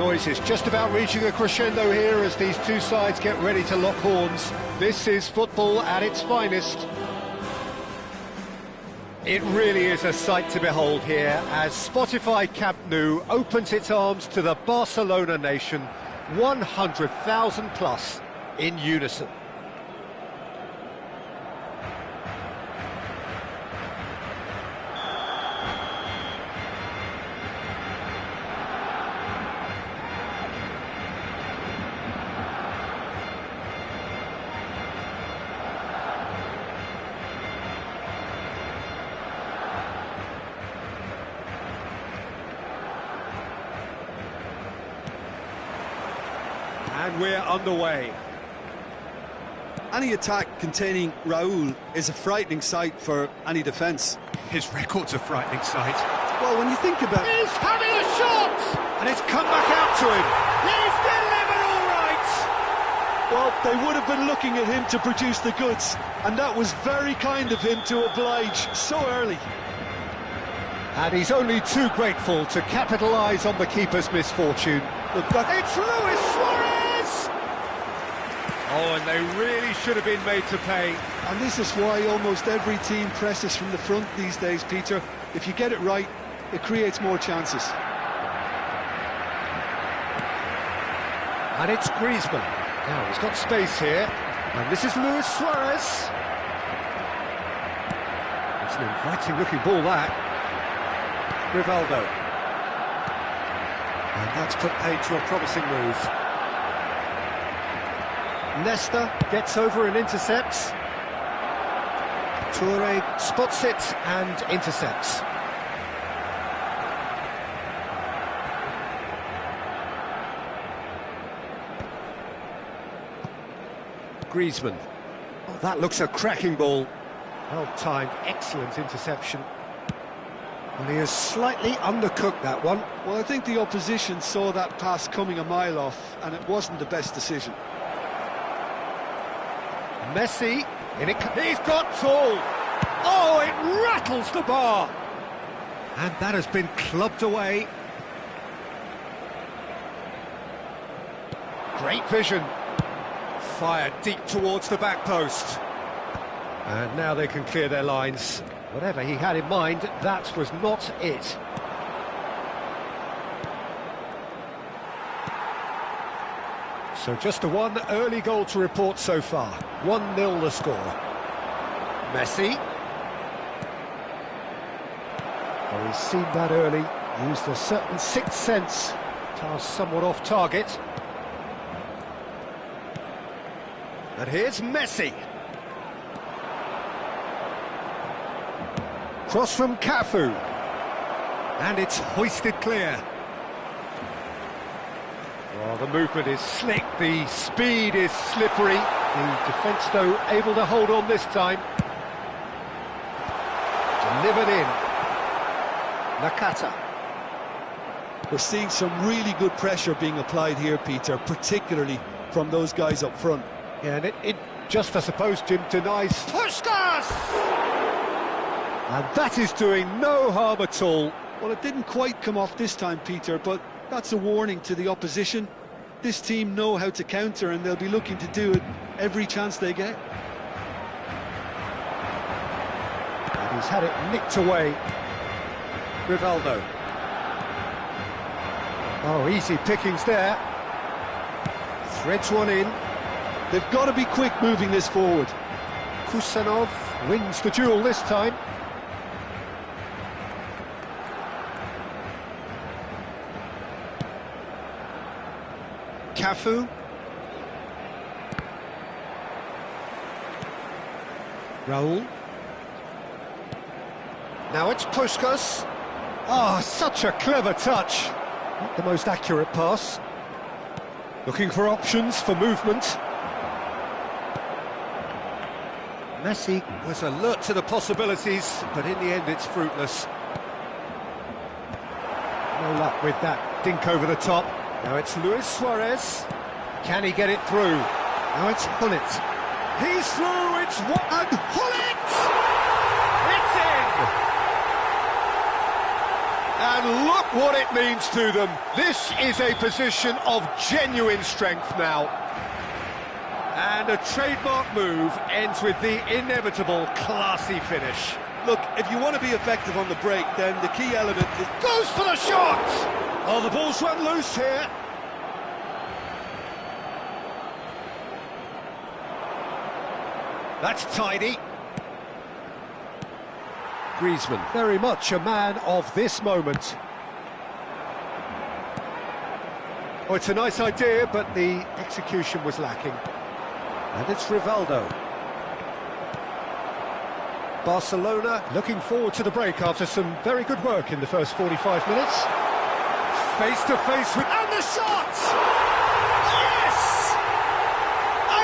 boys, it's just about reaching a crescendo here as these two sides get ready to lock horns. This is football at its finest. It really is a sight to behold here as Spotify Camp Nou opens its arms to the Barcelona nation, 100,000 plus in unison. And we're underway. Any attack containing Raul is a frightening sight for any defence. His record's a frightening sight. Well, when you think about it... He's having a shot! And it's come back out to him. He's delivered all right! Well, they would have been looking at him to produce the goods, and that was very kind of him to oblige so early. And he's only too grateful to capitalise on the keeper's misfortune. Look, it's Luis Suarez! Oh, and they really should have been made to pay. And this is why almost every team presses from the front these days, Peter. If you get it right, it creates more chances. And it's Griezmann. Now, he's got space here. And this is Luis Suarez. It's an inviting-looking ball, that. Rivaldo. And that's put paid to a promising move. Nesta gets over and intercepts. Toure spots it and intercepts. Griezmann. Oh, that looks a cracking ball. Well-timed, excellent interception. And he has slightly undercooked that one. Well, I think the opposition saw that pass coming a mile off, and it wasn't the best decision. Messi, he's got tall. Oh, it rattles the bar. And that has been clubbed away. Great vision. Fired deep towards the back post. And now they can clear their lines. Whatever he had in mind, that was not it. So just the one early goal to report so far. 1-0 the score. Messi. Well, he's seen that early, used a certain sixth sense. Task somewhat off target. And here's Messi. Cross from Cafu. And it's hoisted clear. Well, the movement is slick, the speed is slippery. The defence, though, able to hold on this time. Delivered in. Nakata. We're seeing some really good pressure being applied here, Peter, particularly from those guys up front. Yeah, and it just, I suppose, Jim, denies... Puskas! And that is doing no harm at all. Well, it didn't quite come off this time, Peter, but that's a warning to the opposition. This team know how to counter, and they'll be looking to do it every chance they get. And he's had it nicked away. Rivaldo. Oh, easy pickings there. Threads one in. They've got to be quick moving this forward. Kusanov wins the duel this time. Cafu. Raul. Now it's Puskas. Oh, such a clever touch. Not the most accurate pass. Looking for options for movement. Messi was alert to the possibilities, but in the end it's fruitless. No luck with that dink over the top. Now it's Luis Suarez. Can he get it through? Now it's Hullet. He's through, it's and Hullet! It's in! And look what it means to them. This is a position of genuine strength now. And a trademark move ends with the inevitable classy finish. Look, if you want to be effective on the break, then the key element is... Goes for the shot! Oh, the ball's run loose here. That's tidy. Griezmann, very much a man of this moment. Oh, it's a nice idea, but the execution was lacking. And it's Rivaldo. Barcelona looking forward to the break after some very good work in the first 45 minutes. Face to face with... And the shot! Yes!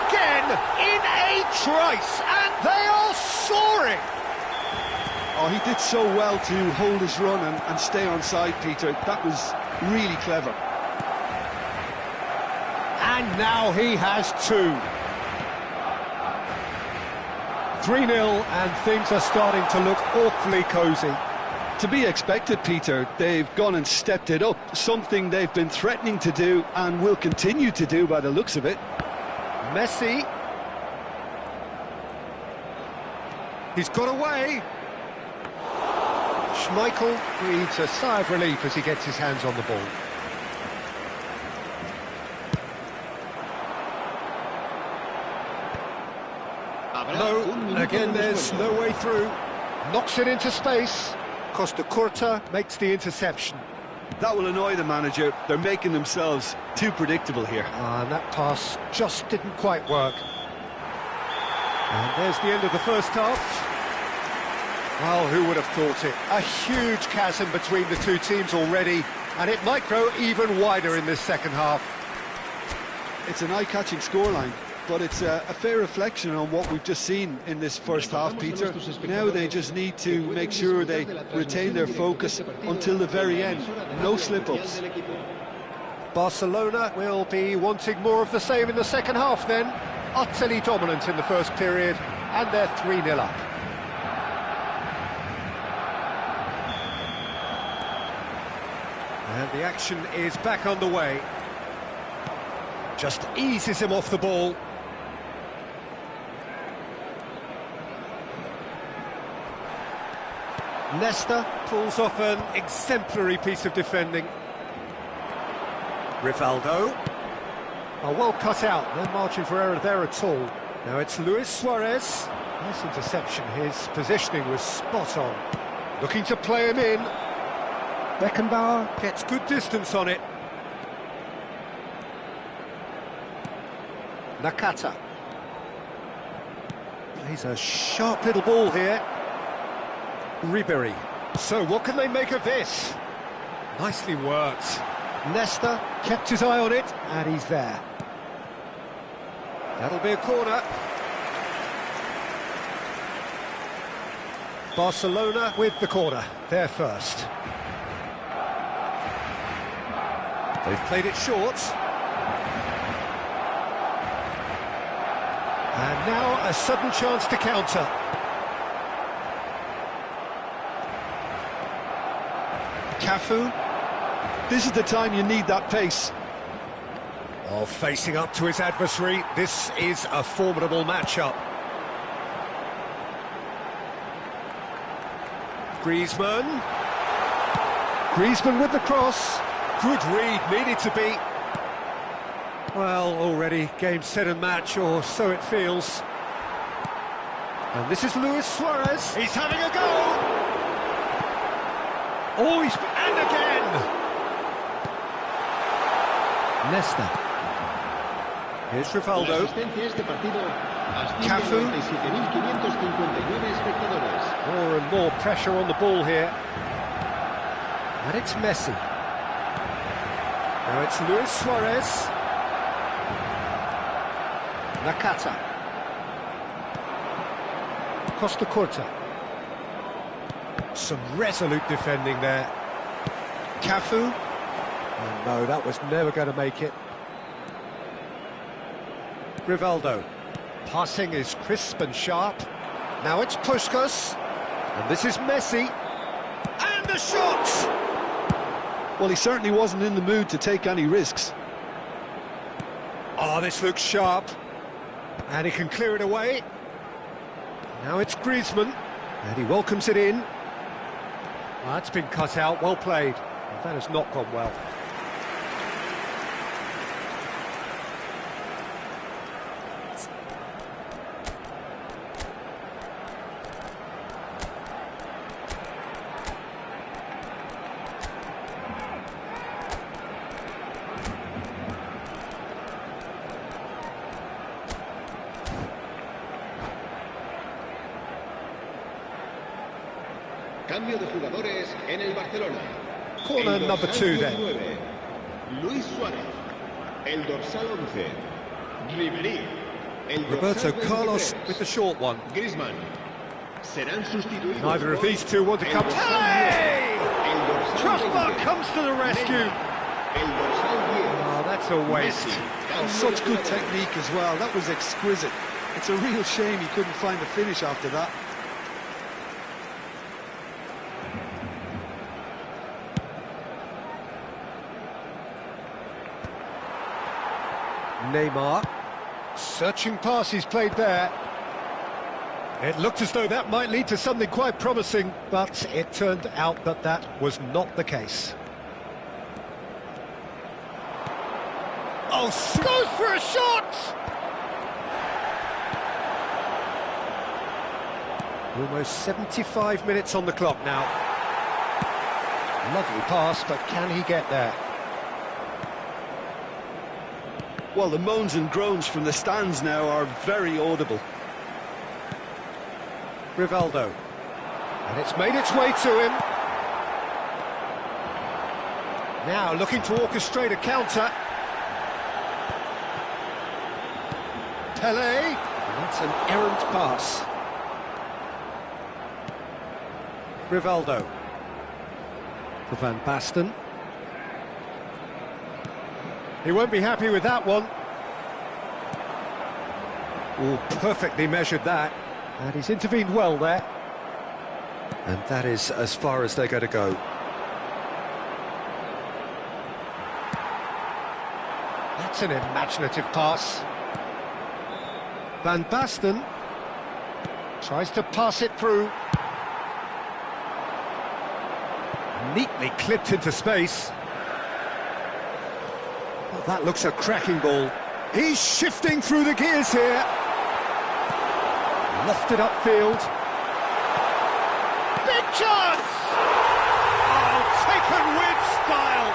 Again, in a trice, and they are soaring! Oh, he did so well to hold his run and stay on side, Peter. That was really clever. And now he has two. 3-0, and things are starting to look awfully cosy. To be expected, Peter. They've gone and stepped it up, something they've been threatening to do and will continue to do by the looks of it. Messi. He's got away. Schmeichel breathes a sigh of relief as he gets his hands on the ball. No, again there's no way through. Knocks it into space. Costa Curta makes the interception. That will annoy the manager. They're making themselves too predictable here. And that pass just didn't quite work. And there's the end of the first half. Well, who would have thought it? A huge chasm between the two teams already, and it might grow even wider in this second half. It's an eye-catching scoreline, but it's a fair reflection on what we've just seen in this first half, Peter. Now they just need to make sure they retain their focus until the very end. No slip-ups. Barcelona will be wanting more of the same in the second half then. Utterly dominant in the first period, and they're 3-0 up. And the action is back underway. Just eases him off the ball. Nesta pulls off an exemplary piece of defending. Rivaldo. Oh, well cut out, no margin for error there at all. Now it's Luis Suarez. Nice interception, his positioning was spot on. Looking to play him in. Beckenbauer gets good distance on it. Nakata. Plays a sharp little ball here. Ribéry. So what can they make of this? Nicely worked. Nesta kept his eye on it, and he's there. That'll be a corner. Barcelona with the corner, they're first. They've played it short. And now a sudden chance to counter. Cafu. This is the time you need that pace. Oh, facing up to his adversary, this is a formidable matchup. Griezmann. Griezmann with the cross. Good read, needed to be. Well, already game, set and match, or so it feels. And this is Luis Suarez. He's having a go. Oh, and again. Nesta. Here's Rivaldo. Cafu. More and more pressure on the ball here. And it's Messi. Now it's Luis Suarez. Nakata. Costa Curta. Some resolute defending there. Cafu. Oh no, that was never going to make it. Rivaldo. Passing is crisp and sharp. Now it's Puskas. And this is Messi. And the shot! Well, he certainly wasn't in the mood to take any risks. Oh, this looks sharp. And he can clear it away. Now it's Griezmann, and he welcomes it in. That's been cut out, well played. That has not gone well. Cambio de jugadores en el Barcelona. Corner number 2 then. Luis Suárez, el dorsal 11. Ribéry, el Roberto dorsal Carlos 23. with the short one. Griezmann. Serán sustituidos. Neither of por these two want to el come. dorsal Hey! 10, el dorsal Trustmark 20. comes to the rescue. El dorsal 10. Oh, that's a waste. Messi, Oh, cambio such de good jugadores. technique as well. That was exquisite. It's a real shame he couldn't find a finish after that. Neymar. Searching pass he's played there. It looked as though that might lead to something quite promising, but it turned out that that was not the case. Oh, goes for a shot! Almost 75 minutes on the clock now. Lovely pass, but can he get there? Well, the moans and groans from the stands now are very audible. Rivaldo. And it's made its way to him. Now looking to orchestrate a counter. Pelé. And that's an errant pass. Rivaldo. For Van Basten. He won't be happy with that one. Oh, perfectly measured that. And he's intervened well there. And that is as far as they're going to go. That's an imaginative pass. Van Basten tries to pass it through. Neatly clipped into space. Well, that looks a cracking ball. He's shifting through the gears here. Lofted upfield. Big chance! Oh, taken with style.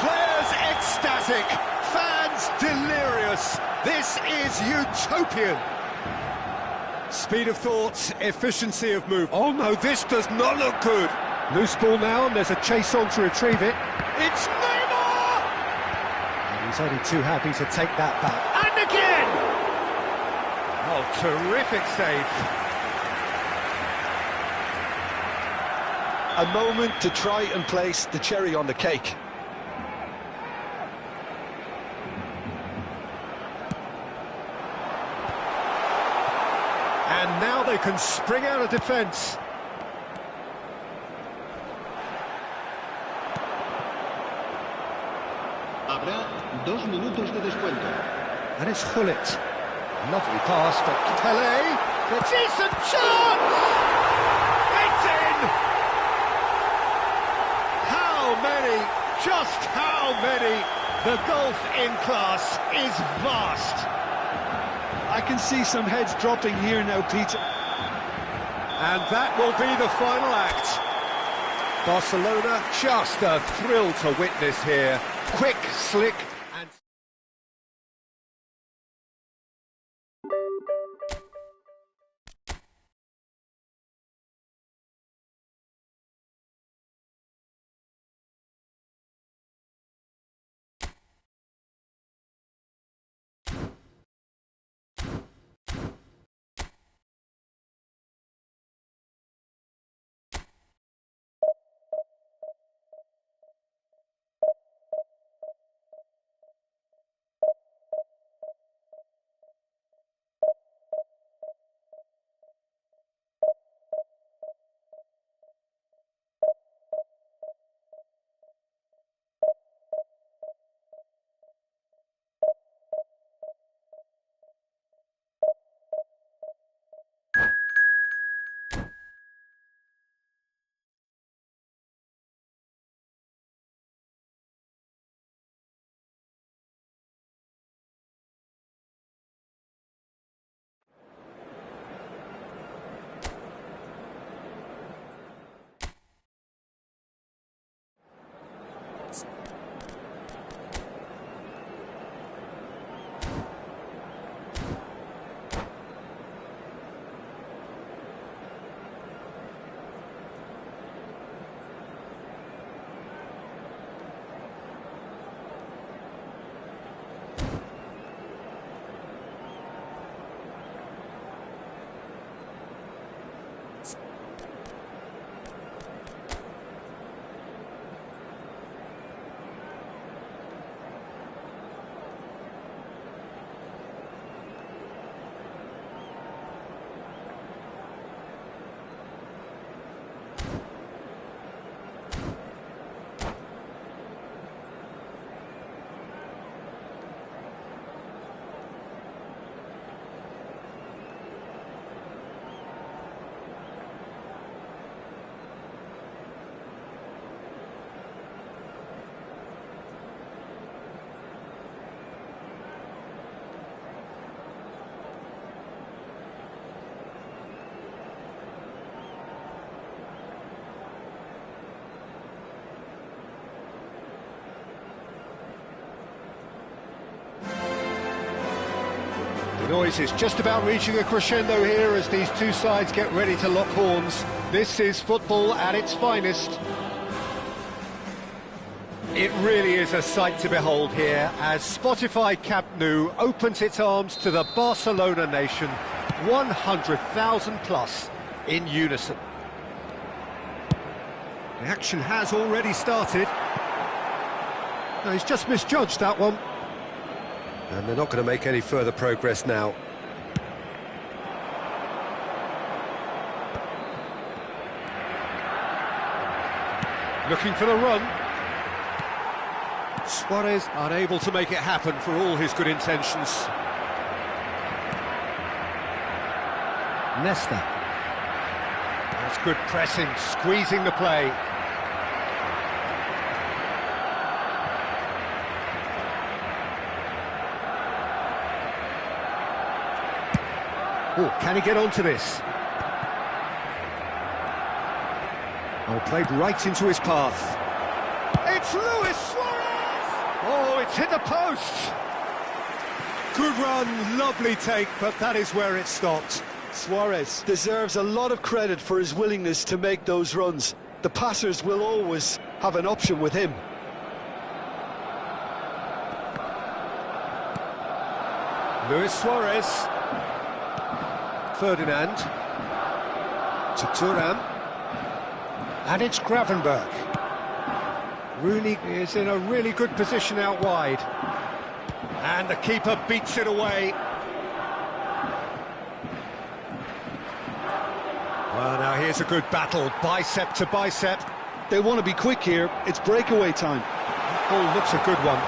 Players ecstatic, fans delirious. This is utopian. Speed of thought, efficiency of move. Oh no, this does not look good. Loose ball now, and there's a chase on to retrieve it. It's Neymar! And he's only too happy to take that back. And again! Oh, terrific save. A moment to try and place the cherry on the cake. And now they can spring out of defence. Habrá 2 minutos de descuento. And it's Hullet. Lovely pass, but Pelé, a decent chance! It's in! How many? Just how many? The golf in class is vast. I can see some heads dropping here now, Peter. And that will be the final act. Barcelona, just a thrill to witness here. Quick, slick The noise is just about reaching a crescendo here as these two sides get ready to lock horns. This is football at its finest. It really is a sight to behold here as Spotify Camp Nou opens its arms to the Barcelona nation, 100,000 plus in unison. The action has already started. No, he's just misjudged that one. And they're not going to make any further progress now. Looking for the run. Suarez unable to make it happen for all his good intentions. Nesta. That's good pressing, squeezing the play. Oh, can he get onto this? Oh, played right into his path. It's Luis Suarez! Oh, it's hit the post! Good run, lovely take, but that is where it stopped. Suarez deserves a lot of credit for his willingness to make those runs. The passers will always have an option with him. Luis Suarez. Ferdinand. To Thuram. And it's Gravenberch. Rooney is in a really good position out wide. And the keeper beats it away. Well, now here's a good battle, bicep to bicep. They want to be quick here, it's breakaway time. Oh, looks a good one.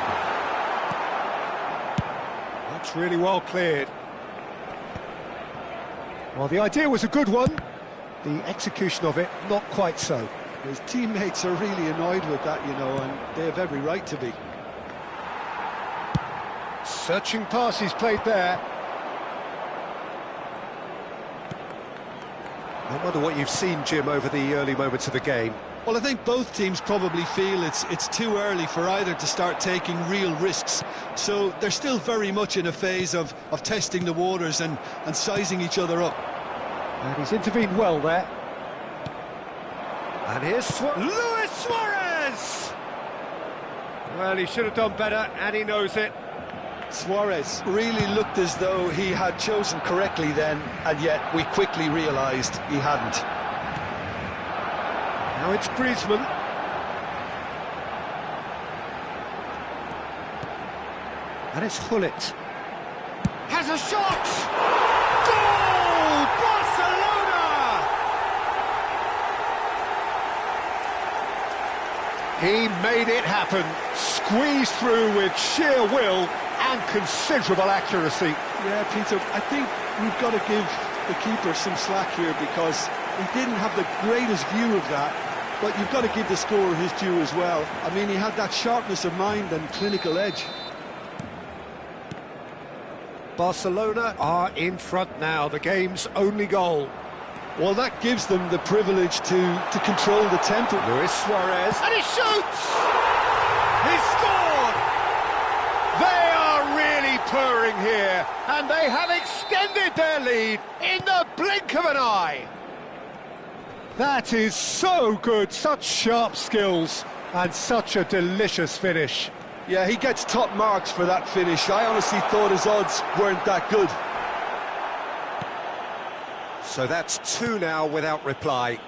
That's really well cleared. Well, the idea was a good one. The execution of it, not quite so. His teammates are really annoyed with that, you know, and they have every right to be. Searching pass he's played there. I wonder what you've seen, Jim, over the early moments of the game. Well, I think both teams probably feel it's too early for either to start taking real risks. So they're still very much in a phase of testing the waters and sizing each other up. And he's intervened well there. And here's Luis Suarez! Well, he should have done better, and he knows it. Suarez really looked as though he had chosen correctly then, and yet we quickly realised he hadn't. Now it's Griezmann. And it's Gullit. Has a shot! Goal! Barcelona! He made it happen. Squeezed through with sheer will and considerable accuracy. Yeah, Peter, I think we've got to give the keeper some slack here because he didn't have the greatest view of that, but you've got to give the scorer his due as well. I mean, he had that sharpness of mind and clinical edge. Barcelona are in front now, the game's only goal. Well, that gives them the privilege to control the tempo. Luis Suarez, and he shoots! He scored! They are really purring here, and they have extended their lead in the blink of an eye. That is so good, such sharp skills, and such a delicious finish. Yeah, he gets top marks for that finish. I honestly thought his odds weren't that good. So that's two now without reply.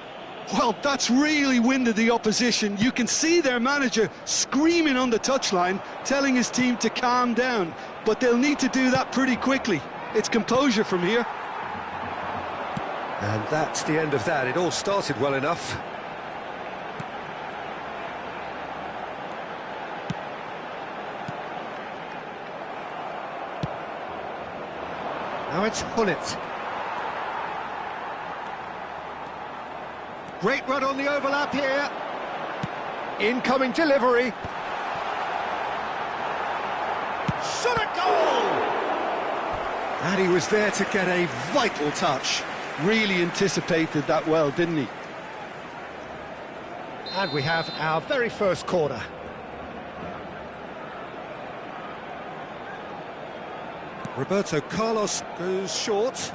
Well, that's really winded the opposition. You can see their manager screaming on the touchline, telling his team to calm down. But they'll need to do that pretty quickly. It's composure from here. And that's the end of that. It all started well enough. Now it's Gullit. Great run on the overlap here. Incoming delivery. Shot at goal! And he was there to get a vital touch. Really anticipated that well, didn't he? And we have our very first corner. Roberto Carlos goes short.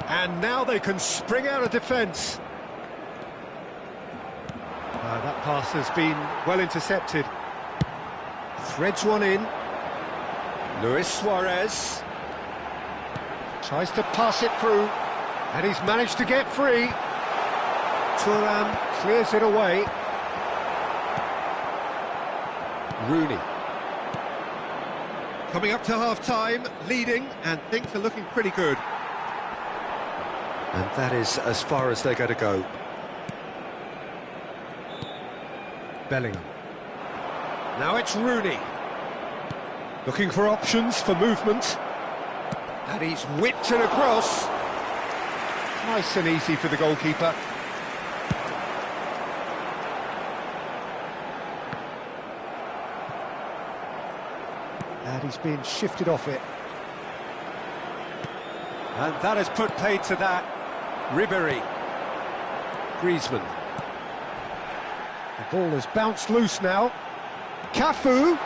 And now they can spring out of defence. That pass has been well intercepted. Threads one in. Luis Suarez tries to pass it through, and he's managed to get free. Thuram clears it away. Rooney. Coming up to half-time, leading, and things are looking pretty good. And that is as far as they're going to go. Bellingham. Now it's Rooney. Looking for options for movement. And he's whipped it across. Nice and easy for the goalkeeper. And he's being shifted off it. And that has put paid to that. Ribéry. Griezmann. The ball has bounced loose now. Cafu.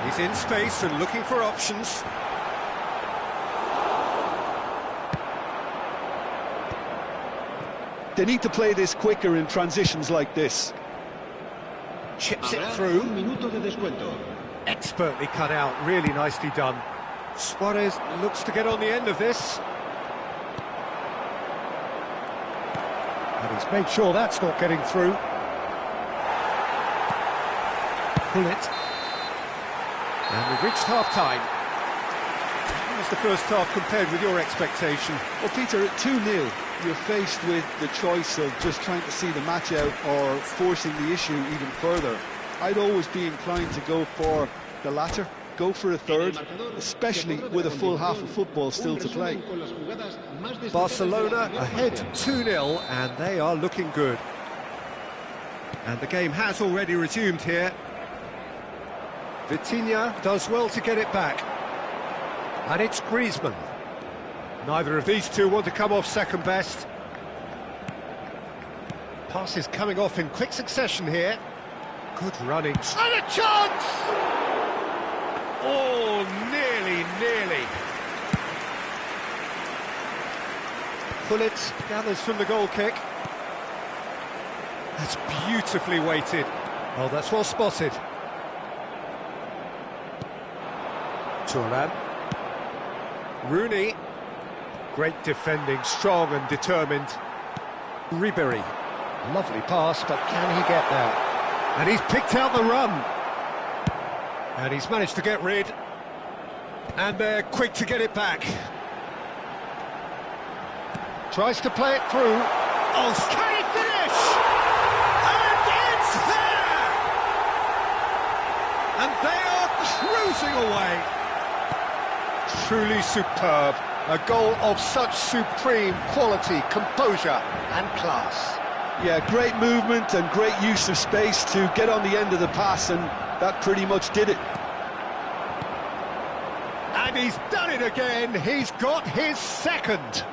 He's in space and looking for options. They need to play this quicker in transitions like this. Chips it Habrá through. un minuto de descuento. Expertly cut out, really nicely done. Suarez looks to get on the end of this. And he's made sure that's not getting through. Pull it. And we've reached half-time. How's the first half compared with your expectation? Well, Peter, at 2-0, you're faced with the choice of just trying to see the match out or forcing the issue even further. I'd always be inclined to go for the latter, go for a third, especially with a full half of football still to play. Barcelona ahead 2-0, and they are looking good. And the game has already resumed here. Vitinha does well to get it back. And it's Griezmann. Neither of these two want to come off second best. Passes coming off in quick succession here. Good running. And a chance! Oh, nearly. Pullet gathers from the goal kick. That's beautifully weighted. Oh, that's well spotted. Thuram. Rooney. Great defending, strong and determined. Ribéry. Lovely pass, but can he get there? And he's picked out the run. And he's managed to get rid. And they're quick to get it back. Tries to play it through. Oh, can he finish? And it's there! And they are cruising away. Truly superb. A goal of such supreme quality, composure and class. Yeah, great movement and great use of space to get on the end of the pass, and that pretty much did it. And he's done it again. He's got his second.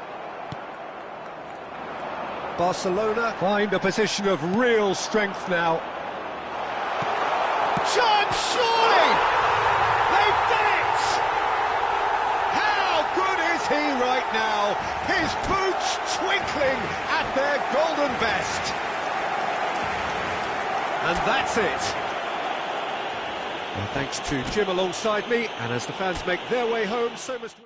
Barcelona find a position of real strength now. Chance, surely! They've done it! How good is he right now? His boots twinkling at their golden best. And that's it. Well, thanks to Jim alongside me, and as the fans make their way home, so must we.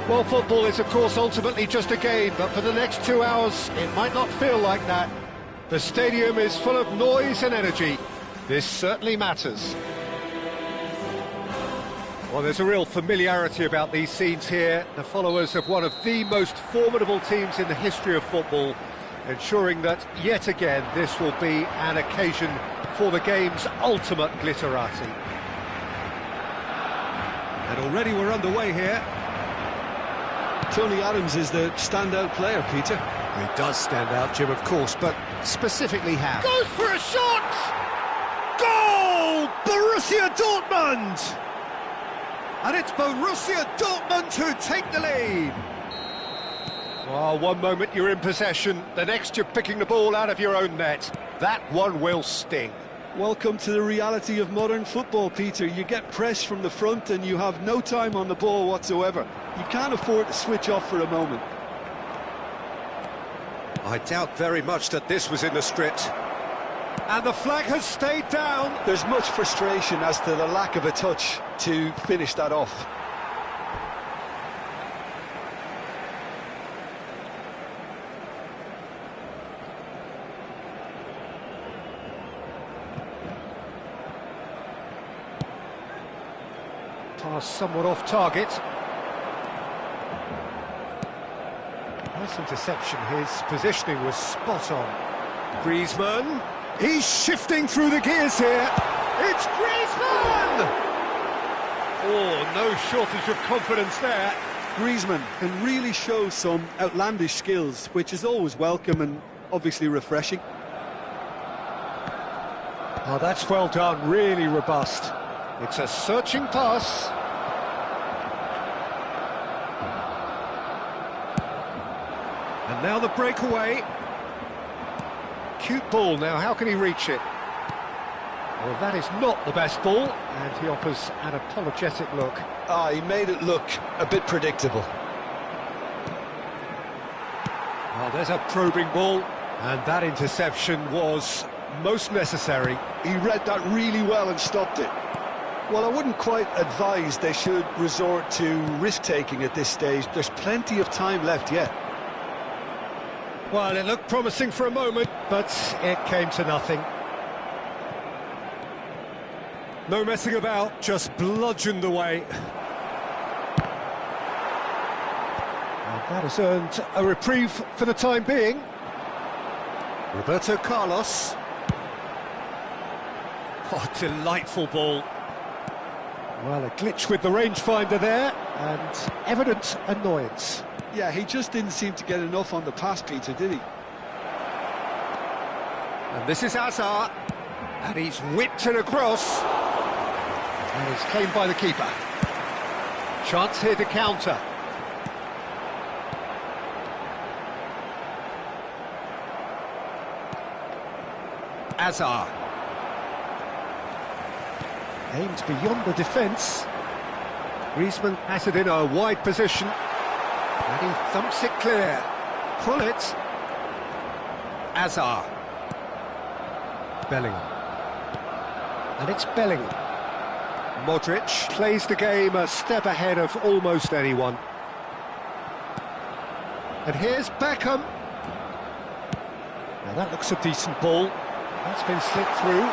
Well, football is, of course, ultimately just a game, but for the next 2 hours, it might not feel like that. The stadium is full of noise and energy. This certainly matters. Well, there's a real familiarity about these scenes here. The followers of one of the most formidable teams in the history of football, ensuring that, yet again, this will be an occasion for the game's ultimate glitterati. And already we're underway here. Tony Adams is the standout player, Peter. He does stand out, Jim, of course, but specifically how? Goes for a shot! Goal! Borussia Dortmund! And it's Borussia Dortmund who take the lead. Well, one moment you're in possession, the next you're picking the ball out of your own net. That one will sting. Welcome to the reality of modern football, Peter. You get pressed from the front and you have no time on the ball whatsoever. You can't afford to switch off for a moment. I doubt very much that this was in the script. And the flag has stayed down. There's much frustration as to the lack of a touch to finish that off. Pass somewhat off target. Nice interception. His positioning was spot on. Griezmann. He's shifting through the gears here. It's Griezmann! Oh, no shortage of confidence there. Griezmann can really show some outlandish skills, which is always welcome and obviously refreshing. Oh, that's well done. Really robust. It's a searching pass. And now the breakaway. Cute ball now, how can he reach it? Well, that is not the best ball, and he offers an apologetic look. He made it look a bit predictable. Well, there's a probing ball, and that interception was most necessary. He read that really well and stopped it. Well, I wouldn't quite advise they should resort to risk-taking at this stage. There's plenty of time left yet. Well, it looked promising for a moment, but it came to nothing. No messing about, just bludgeoned away. And that has earned a reprieve for the time being. Roberto Carlos. Oh, delightful ball. Well, a glitch with the rangefinder there, and evident annoyance. Yeah, he just didn't seem to get enough on the pass, Peter, did he? And this is Hazard, and he's whipped it across. And it's claimed by the keeper. Chance here to counter. Hazard. Aimed beyond the defence. Griezmann has it in a wide position. And he thumps it clear. Pull it. Hazard. Bellingham. And it's Bellingham. Modric plays the game a step ahead of almost anyone. And here's Beckham. Now that looks a decent ball. That's been slipped through.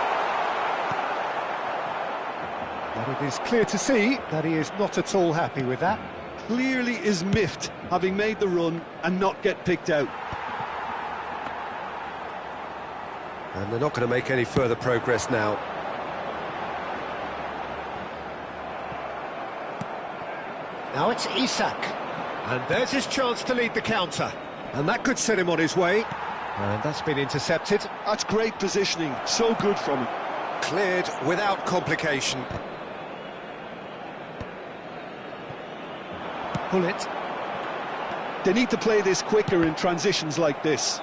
But it is clear to see that he is not at all happy with that. Clearly is miffed, having made the run and not get picked out. And they're not going to make any further progress now. Now it's Isak. And there's his chance to lead the counter. And that could set him on his way. And that's been intercepted. That's great positioning, so good from him. Cleared without complication. Pull it. They need to play this quicker in transitions like this.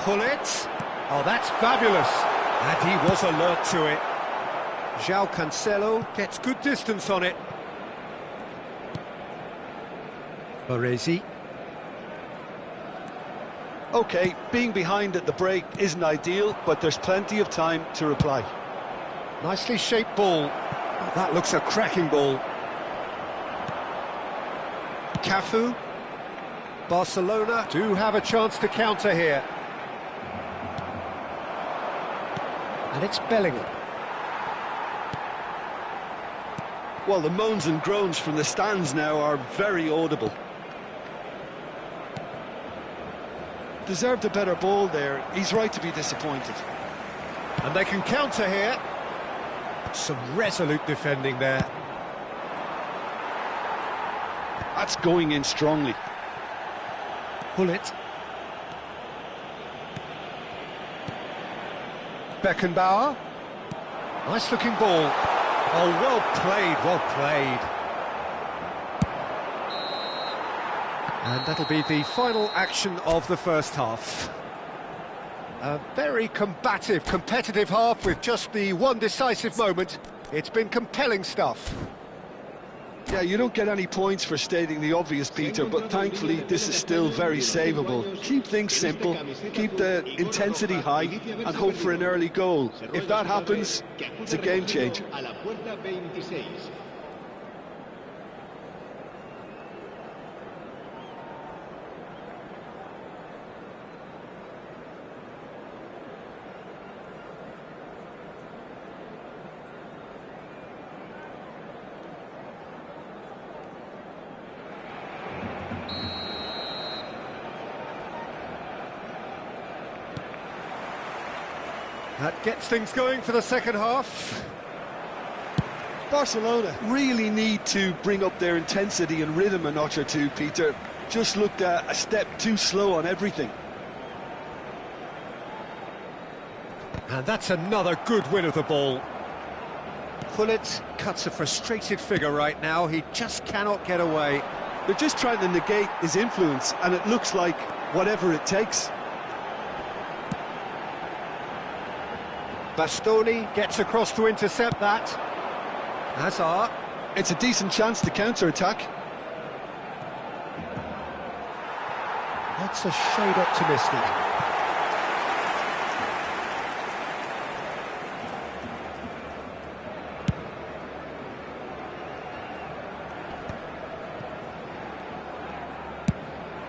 Pull it. Oh, that's fabulous. And he was alert to it. João Cancelo gets good distance on it. Baresi. OK, being behind at the break isn't ideal, but there's plenty of time to reply. Nicely shaped ball. Oh, that looks a cracking ball. Cafu. Barcelona do have a chance to counter here. And it's Bellingham. Well, the moans and groans from the stands now are very audible. Deserved a better ball there. He's right to be disappointed. And they can counter here. Some resolute defending there. That's going in strongly. Gullit. Beckenbauer. Nice looking ball. Oh, well played, well played. And that'll be the final action of the first half. A very combative, competitive half with just the one decisive moment. It's been compelling stuff. Yeah, you don't get any points for stating the obvious, Peter, but thankfully this is still very savable. Keep things simple, keep the intensity high, and hope for an early goal. If that happens, it's a game changer. That gets things going for the second half. Barcelona really need to bring up their intensity and rhythm a notch or two, Peter. Just looked a step too slow on everything. And that's another good win of the ball. Gullit cuts a frustrated figure right now. He just cannot get away. They're just trying to negate his influence, and it looks like whatever it takes. Bastoni gets across to intercept that. Hazard. It's a decent chance to counter-attack. That's a shade optimistic.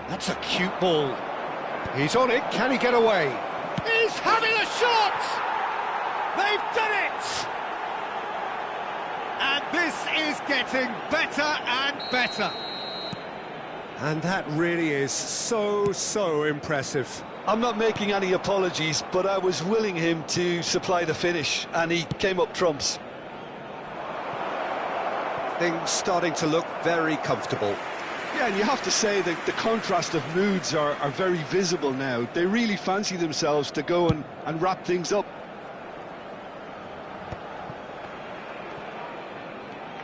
That's a cute ball. He's on it, can he get away? He's having a shot! They've done it! And this is getting better and better. And that really is so impressive. I'm not making any apologies, but I was willing him to supply the finish, and he came up trumps. Things starting to look very comfortable. Yeah, and you have to say that the contrast of moods are very visible now. They really fancy themselves to go and wrap things up.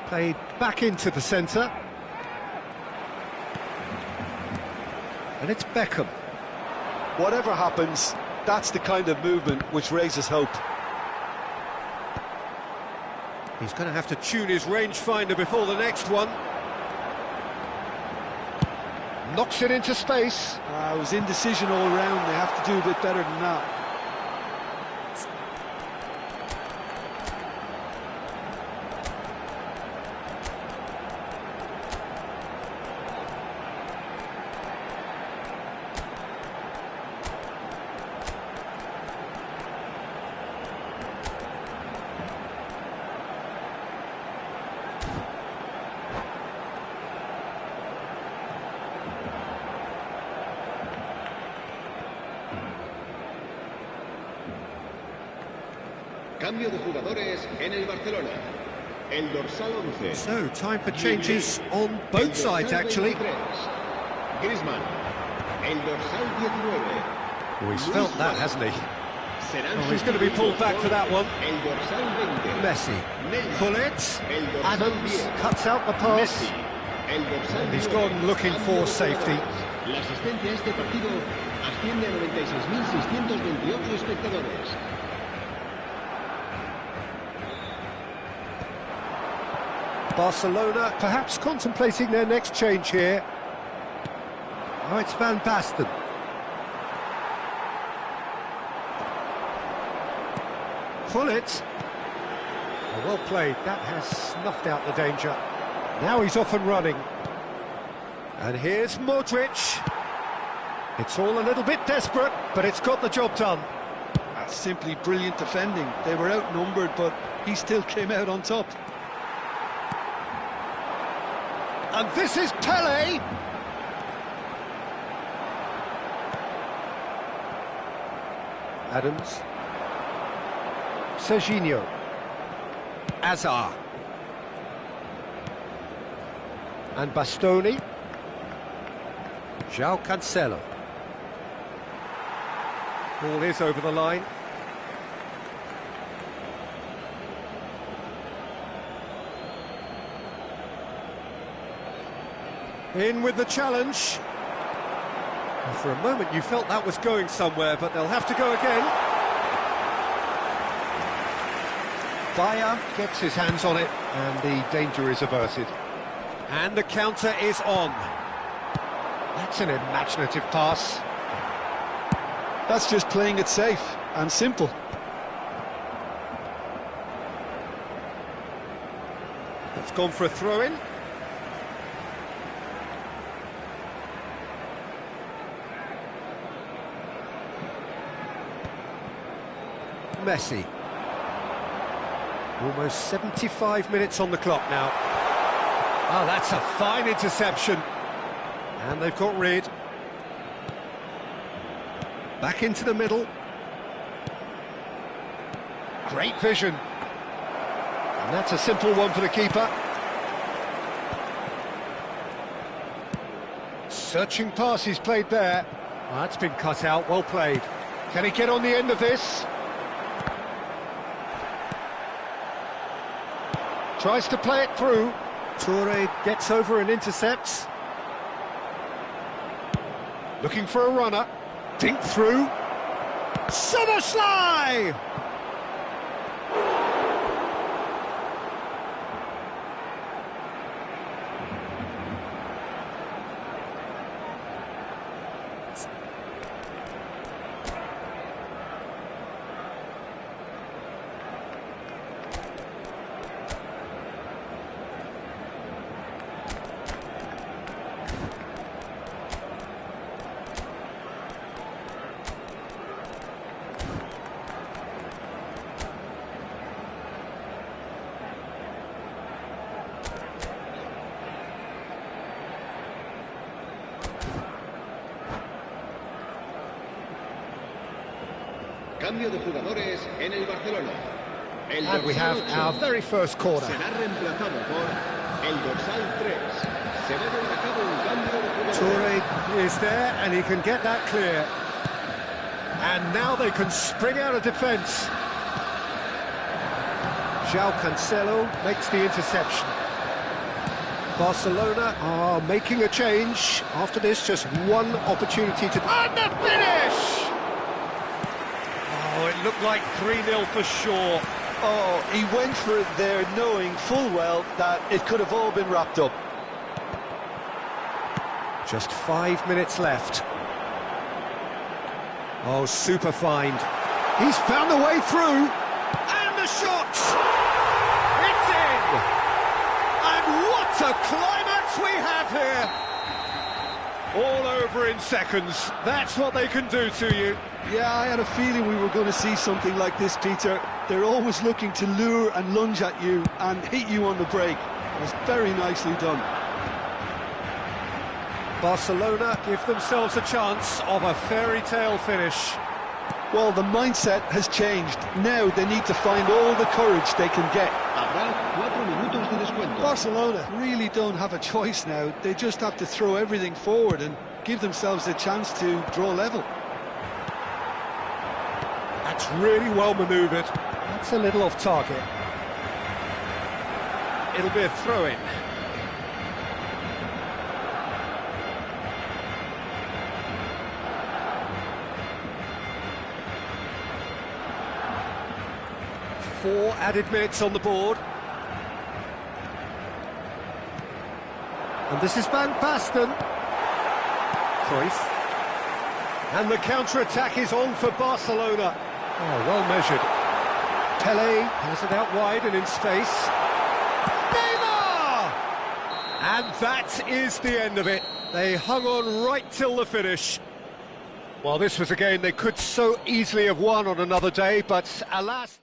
Played back into the centre. And it's Beckham. Whatever happens, that's the kind of movement which raises hope. He's going to have to tune his rangefinder before the next one. Knocks it into space. It was indecision all round. They have to do a bit better than that. Cambio de jugadores en el Barcelona. El dorsal 11. So, time for changes on both sides, actually. Griezmann. El dorsal 19. Oh, he's felt that, hasn't he? Oh, he's going to be pulled back for that one. El dorsal 20. Messi. Gullit. El dorsal Adams 10. cuts out the pass. Messi. El dorsal And he's 9. gone looking for safety. La asistencia a este partido asciende a 96.628 espectadores. Barcelona perhaps contemplating their next change here. Oh, it's Van Basten. Gullit. Oh, well played, that has snuffed out the danger. Now he's off and running. And here's Modric. It's all a little bit desperate, but it's got the job done. That's simply brilliant defending. They were outnumbered, but he still came out on top. And this is Pele. Adams. Serginho. Azar. And Bastoni. João Cancelo. Ball is over the line. In with the challenge. And for a moment you felt that was going somewhere, but they'll have to go again. Bayer gets his hands on it, and the danger is averted. And the counter is on. That's an imaginative pass. That's just playing it safe and simple. It's gone for a throw-in. Messi. Almost 75 minutes on the clock now. Oh, that's a fine interception. And they've got rid. Back into the middle. Great vision. And that's a simple one for the keeper. Searching pass he's played there. Oh, that's been cut out, well played. Can he get on the end of this? Tries to play it through. Toure gets over and intercepts. Looking for a runner. Dink through. Szoboszlai! Cambio de jugadores en el Barcelona. And we have our very first corner. Será reemplazado por el dorsal 3. Se va a llevar a cabo un cambio de jugadores. Toure is there and he can get that clear. And now they can spring out of defence. João Cancelo makes the interception. Barcelona are making a change. After this, just one opportunity to... And the finish! Oh, it looked like 3-0 for sure. Oh, he went for it there knowing full well that it could have all been wrapped up. Just 5 minutes left. Oh, super find. He's found the way through. And the shot! It's in! And what a climax we have here! All over in seconds. That's what they can do to you. Yeah, I had a feeling we were going to see something like this, Peter. They're always looking to lure and lunge at you and hit you on the break. It was very nicely done. Barcelona give themselves a chance of a fairy tale finish. Well, the mindset has changed. Now they need to find all the courage they can get. Habrá 4 minutos de descuento. Barcelona really don't have a choice now. They just have to throw everything forward and give themselves a chance to draw level. That's really well manoeuvred. That's a little off target. It'll be a throw-in. Four added minutes on the board. And this is Van Basten. Cruyff. And the counter-attack is on for Barcelona. Oh, well measured. Pele has it out wide and in space. Neymar! And that is the end of it. They hung on right till the finish. Well, this was a game they could so easily have won on another day, but alas...